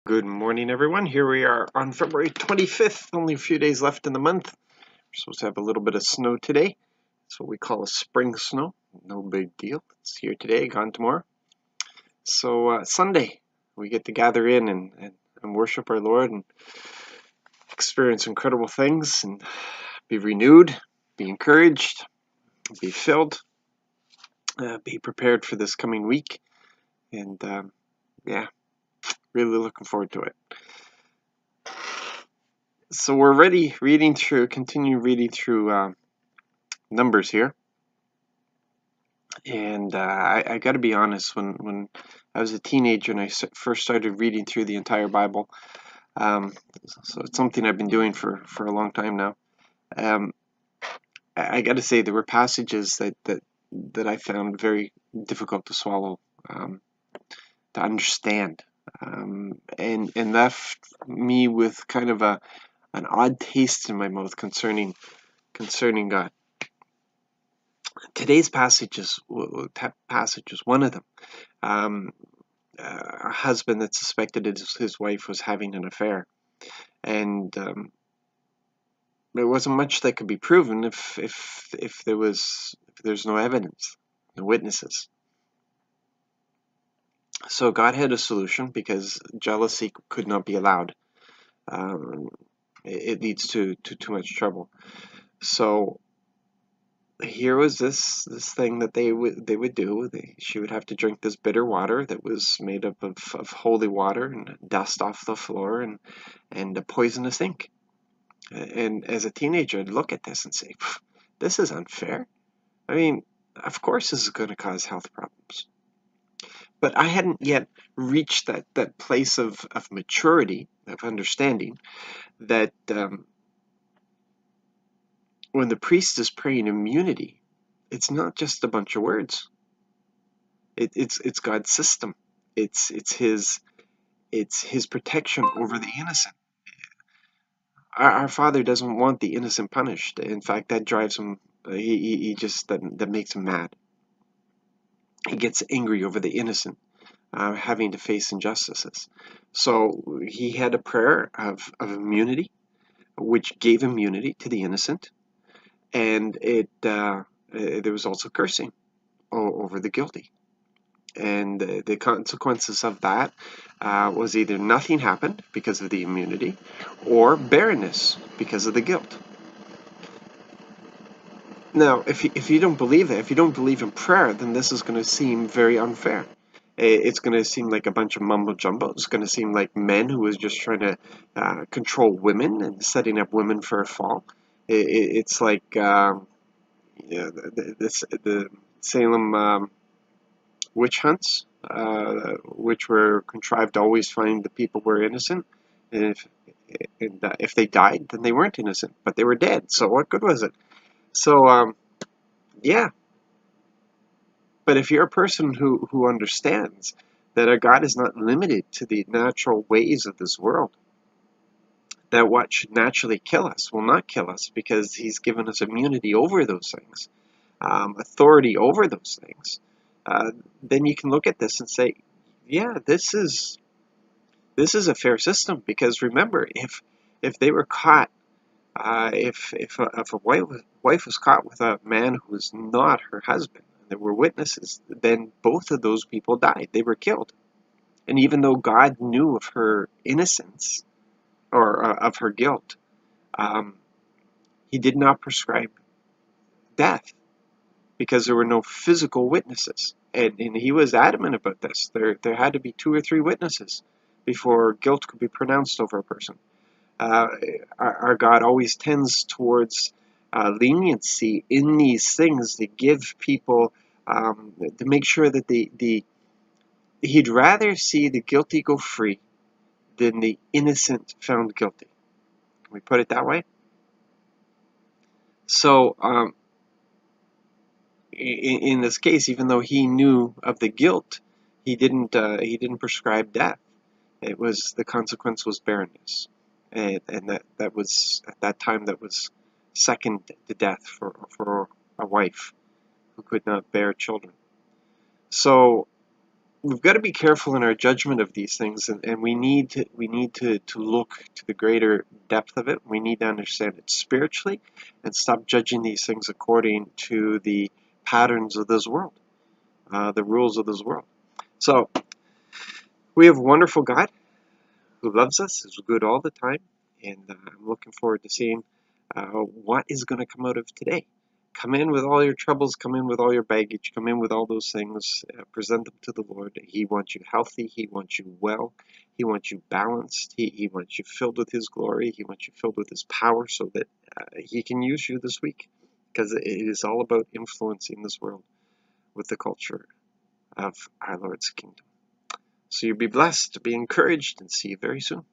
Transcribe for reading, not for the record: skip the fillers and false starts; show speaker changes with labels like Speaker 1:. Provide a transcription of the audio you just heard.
Speaker 1: Good morning, everyone. Here we are on February 25th, only a few days left in the month. We're supposed to have a little bit of snow today. It's what we call a spring snow. No big deal. It's here today, gone tomorrow. So Sunday, we get to gather in and worship our Lord and experience incredible things and be renewed, be encouraged, be filled, be prepared for this coming week. And yeah, really looking forward to it. So we're continue reading through Numbers here. And I got to be honest, when I was a teenager and I first started reading through the entire Bible, so it's something I've been doing for a long time now. I got to say there were passages that I found very difficult to swallow, to understand, and left me with kind of an odd taste in my mouth concerning God. Today's passage is one of them. A husband that suspected his wife was having an affair, and there wasn't much that could be proven if there's no evidence, no witnesses. So God had a solution because jealousy could not be allowed. It leads to too much trouble. So here was this thing that they would do. She would have to drink this bitter water that was made up of holy water and dust off the floor and a poisonous ink. And as a teenager, I'd look at this and say, this is unfair. I mean, of course this is going to cause health problems. But I hadn't yet reached that place of maturity, of understanding, that when the priest is praying immunity, it's not just a bunch of words. It's God's system. It's his protection over the innocent. Our Father doesn't want the innocent punished. In fact, that drives him. He just that makes him mad. He gets angry over the innocent having to face injustices. So he had a prayer of immunity, which gave immunity to the innocent, and there was also cursing over the guilty. And the consequences of that was either nothing happened because of the immunity, or barrenness because of the guilt. Now, if you don't believe that, if you don't believe in prayer, then this is going to seem very unfair. It's going to seem like a bunch of mumbo jumbo. It's going to seem like men who was just trying to control women and setting up women for a fall. It's like the Salem witch hunts, which were contrived to always find the people were innocent. And if they died, then they weren't innocent, but they were dead. So what good was it? So yeah. But if you're a person who understands that our God is not limited to the natural ways of this world, that what should naturally kill us will not kill us because He's given us immunity over those things, authority over those things, then you can look at this and say, yeah, this is a fair system. Because remember, if they were caught, if a wife was caught with a man who was not her husband, there were witnesses, then both of those people died. They were killed. And even though God knew of her innocence or of her guilt, He did not prescribe death because there were no physical witnesses. And He was adamant about this. There had to be 2 or 3 witnesses before guilt could be pronounced over a person. Our God always tends towards leniency in these things to give people, to make sure that He'd rather see the guilty go free than the innocent found guilty. Can we put it that way? So in this case, even though He knew of the guilt, He didn't prescribe death. It was, the consequence was barrenness, and that was, at that time, that was second to death for a wife who could not bear children. So we've got to be careful in our judgment of these things, and we need to look to the greater depth of it. We need to understand it spiritually and stop judging these things according to the patterns of this world, the rules of this world. So we have a wonderful God who loves us, is good all the time, and I'm looking forward to seeing what is going to come out of today. Come in with all your troubles, come in with all your baggage, come in with all those things, present them to the Lord. He wants you healthy, He wants you well, He wants you balanced, He wants you filled with His glory, He wants you filled with His power so that He can use you this week, because it is all about influencing this world with the culture of our Lord's kingdom. So you be blessed, be encouraged, and see you very soon.